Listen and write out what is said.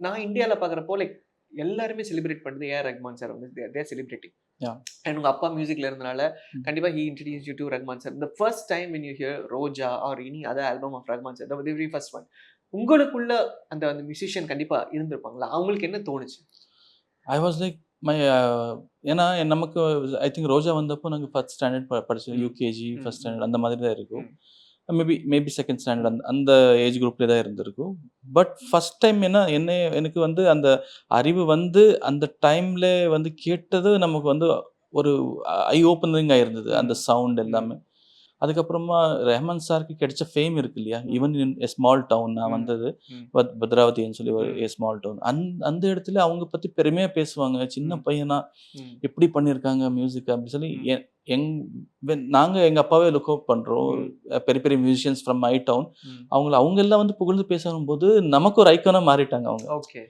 நான் இந்தியால பார்க்குறப்போ லைக் எல்லாருமே செலிப்ரேட் பண்றது ஏஆர் ரஹ்மான் சார் வந்து தேர் செலிபிரிட்டி. Yeah. அண்ட் உங்க அப்பா மியூசிக்ல இருந்தனால கண்டிப்பா he introduce you to Rahman sir. The first time when you hear Roja or any other album of Rahman sir, the very first one, உங்களுக்குள்ள அந்த அந்த மியூசிஷியன் கண்டிப்பா இருந்திருப்பாங்கல்ல. அவங்களுக்கு என்ன தோணுச்சு? ஐ வாஸ் லைக் மை ஏன்னா நமக்கு ஐ திங்க் ரோஜா வந்தப்போ நாங்கள் ஃபர்ஸ்ட் ஸ்டாண்டர்ட் படிச்சோம். யூகேஜி ஃபர்ஸ்ட் ஸ்டாண்டர்ட் அந்த மாதிரி தான் இருக்கும். மேபி செகண்ட் ஸ்டாண்டர்ட் அந்த ஏஜ் குரூப்ல தான் இருந்திருக்கும். பட் ஃபர்ஸ்ட் டைம் எனக்கு வந்து அந்த அறிவு வந்து அந்த டைம்ல வந்து கேட்டது நமக்கு வந்து ஒரு ஐ ஓப்பனிங்கா இருந்தது அந்த சவுண்ட் எல்லாமே. அதுக்கப்புறமா ரஹ்மான் சாருக்கு கிடைச்ச ஃபேம் இருக்கு இல்லையா? Even in a small town நான் வந்தது பத்ராவதின்னு சொல்லி ஒரு ஸ்மால் டவுன். அந்த இடத்துல அவங்க பத்தி பெருமையா பேசுவாங்க. சின்ன பையனா எப்படி பண்ணியிருக்காங்க மியூசிக் அப்படின்னு சொல்லி எங் நாங்க எங்க அப்பாவே லுக் அவுட் பண்றோம். பெரிய பெரிய மியூசிஷியன்ஸ் ஃப்ரம் மை டவுன் அவங்க எல்லாம் வந்து புகழ்ந்து பேசும்போது நமக்கு ஒரு ஐக்கானா மாறிட்டாங்க அவங்க. ஓகே.